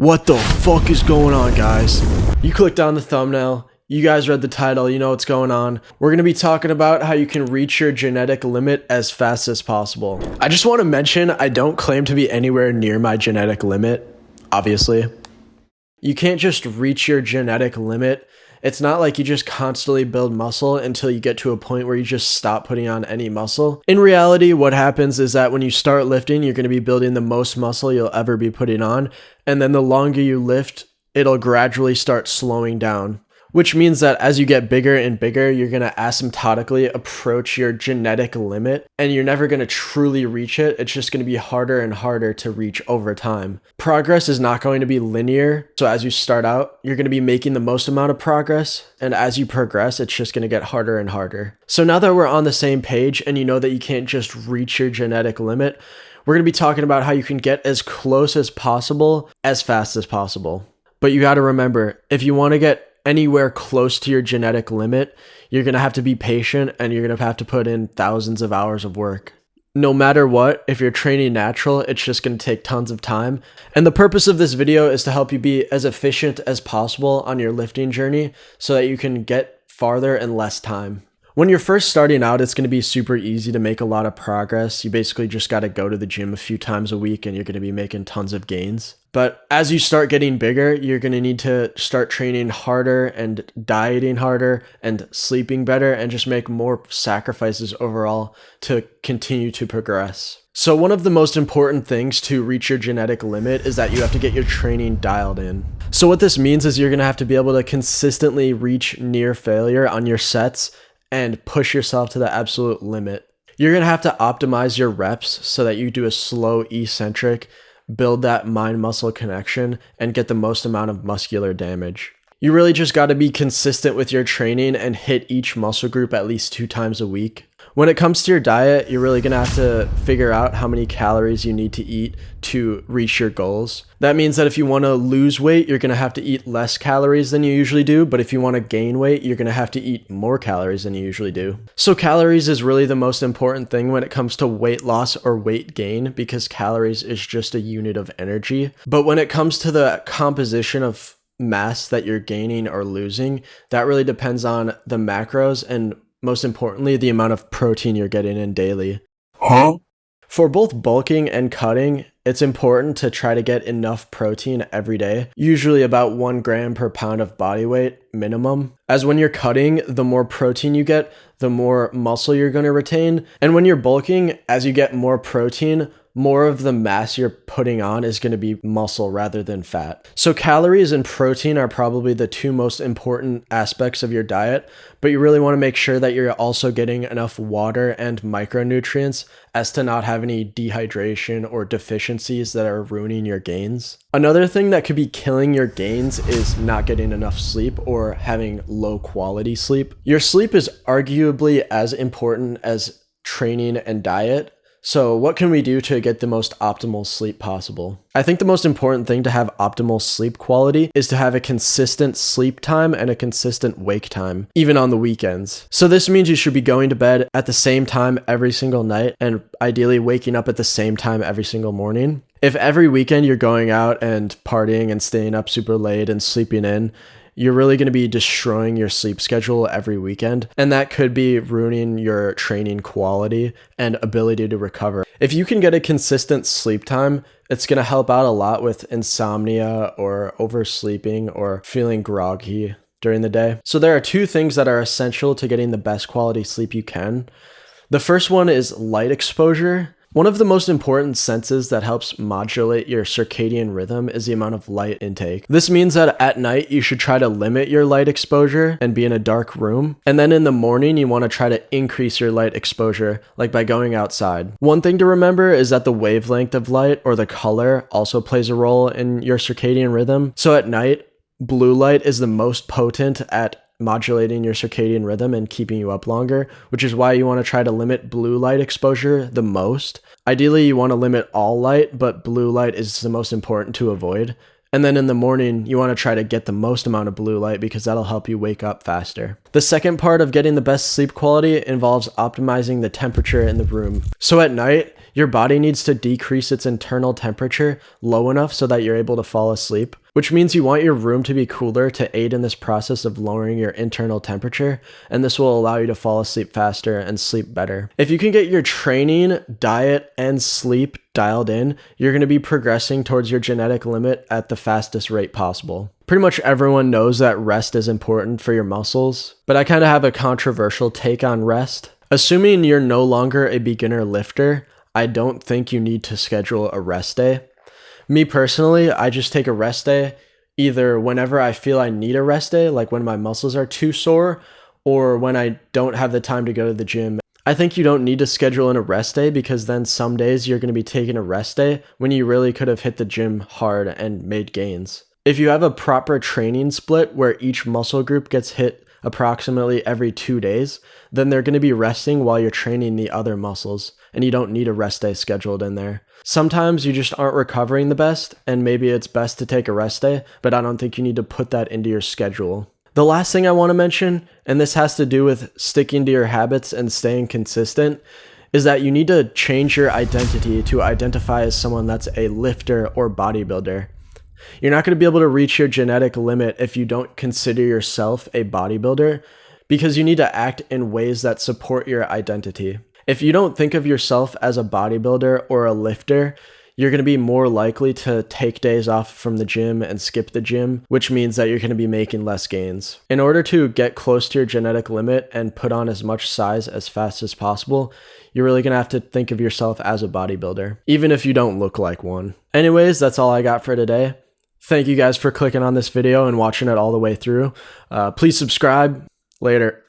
What the fuck is going on, guys? You clicked on the thumbnail, you guys read the title, you know what's going on. We're going to be talking about how you can reach your genetic limit as fast as possible. I just want to mention, I don't claim to be anywhere near my genetic limit, obviously. You can't just reach your genetic limit. It's not like you just constantly build muscle until you get to a point where you just stop putting on any muscle. In reality, what happens is that when you start lifting, you're going to be building the most muscle you'll ever be putting on. And then the longer you lift, it'll gradually start slowing down. Which means that as you get bigger and bigger, you're going to asymptotically approach your genetic limit, and you're never going to truly reach it. It's just going to be harder and harder to reach over time. Progress is not going to be linear. So as you start out, you're going to be making the most amount of progress. And as you progress, it's just going to get harder and harder. So now that we're on the same page and you know that you can't just reach your genetic limit, we're going to be talking about how you can get as close as possible, as fast as possible. But you got to remember, if you want to get anywhere close to your genetic limit, you're going to have to be patient and you're going to have to put in thousands of hours of work. No matter what, if you're training natural, it's just going to take tons of time. And the purpose of this video is to help you be as efficient as possible on your lifting journey so that you can get farther in less time. When you're first starting out, it's going to be super easy to make a lot of progress. You basically just got to go to the gym a few times a week and you're going to be making tons of gains. But as you start getting bigger, you're going to need to start training harder and dieting harder and sleeping better and just make more sacrifices overall to continue to progress. So one of the most important things to reach your genetic limit is that you have to get your training dialed in. So what this means is you're going to have to be able to consistently reach near failure on your sets and push yourself to the absolute limit. You're going to have to optimize your reps so that you do a slow eccentric, build that mind-muscle connection, and get the most amount of muscular damage. You really just got to be consistent with your training and hit each muscle group at least 2 times a week. When it comes to your diet, you're really going to have to figure out how many calories you need to eat to reach your goals. That means that if you want to lose weight, you're going to have to eat less calories than you usually do. But if you want to gain weight, you're going to have to eat more calories than you usually do. So calories is really the most important thing when it comes to weight loss or weight gain, because calories is just a unit of energy. But when it comes to the composition of mass that you're gaining or losing, that really depends on the macros and, most importantly, the amount of protein you're getting in daily. For both bulking and cutting, it's important to try to get enough protein every day, usually about 1 gram per pound of body weight minimum. As when you're cutting, the more protein you get, the more muscle you're going to retain. And when you're bulking, as you get more protein, more of the mass you're putting on is going to be muscle rather than fat. So calories and protein are probably the 2 most important aspects of your diet, but you really want to make sure that you're also getting enough water and micronutrients as to not have any dehydration or deficiencies that are ruining your gains. Another thing that could be killing your gains is not getting enough sleep or having low quality sleep. Your sleep is arguably as important as training and diet. So what can we do to get the most optimal sleep possible? I think the most important thing to have optimal sleep quality is to have a consistent sleep time and a consistent wake time, even on the weekends. So this means you should be going to bed at the same time every single night and ideally waking up at the same time every single morning. If every weekend you're going out and partying and staying up super late and sleeping in, you're really going to be destroying your sleep schedule every weekend, and that could be ruining your training quality and ability to recover. If you can get a consistent sleep time, it's going to help out a lot with insomnia or oversleeping or feeling groggy during the day. So there are 2 things that are essential to getting the best quality sleep you can. The first one is light exposure. One of the most important senses that helps modulate your circadian rhythm is the amount of light intake. This means that at night, you should try to limit your light exposure and be in a dark room. And then in the morning, you want to try to increase your light exposure, like by going outside. One thing to remember is that the wavelength of light or the color also plays a role in your circadian rhythm. So at night, blue light is the most potent at modulating your circadian rhythm and keeping you up longer, which is why you want to try to limit blue light exposure the most. Ideally, you want to limit all light, but blue light is the most important to avoid. And then in the morning, you want to try to get the most amount of blue light because that'll help you wake up faster. The second part of getting the best sleep quality involves optimizing the temperature in the room. So at night, Your body needs to decrease its internal temperature low enough so that you're able to fall asleep, which means you want your room to be cooler to aid in this process of lowering your internal temperature, and this will allow you to fall asleep faster and sleep better. If you can get your training, diet, and sleep dialed in, you're going to be progressing towards your genetic limit at the fastest rate possible. Pretty much everyone knows that rest is important for your muscles, but I kind of have a controversial take on rest. Assuming you're no longer a beginner lifter, I don't think you need to schedule a rest day. Me personally, I just take a rest day either whenever I feel I need a rest day, like when my muscles are too sore, or when I don't have the time to go to the gym. I think you don't need to schedule in a rest day because then some days you're going to be taking a rest day when you really could have hit the gym hard and made gains. If you have a proper training split where each muscle group gets hit approximately every 2 days, then they're going to be resting while you're training the other muscles, and you don't need a rest day scheduled in there. Sometimes you just aren't recovering the best, and maybe it's best to take a rest day, but I don't think you need to put that into your schedule. The last thing I want to mention, and this has to do with sticking to your habits and staying consistent, is that you need to change your identity to identify as someone that's a lifter or bodybuilder. You're not going to be able to reach your genetic limit if you don't consider yourself a bodybuilder, because you need to act in ways that support your identity. If you don't think of yourself as a bodybuilder or a lifter, you're going to be more likely to take days off from the gym and skip the gym, which means that you're going to be making less gains. In order to get close to your genetic limit and put on as much size as fast as possible, you're really going to have to think of yourself as a bodybuilder, even if you don't look like one. Anyways, that's all I got for today. Thank you guys for clicking on this video and watching it all the way through. Please subscribe. Later.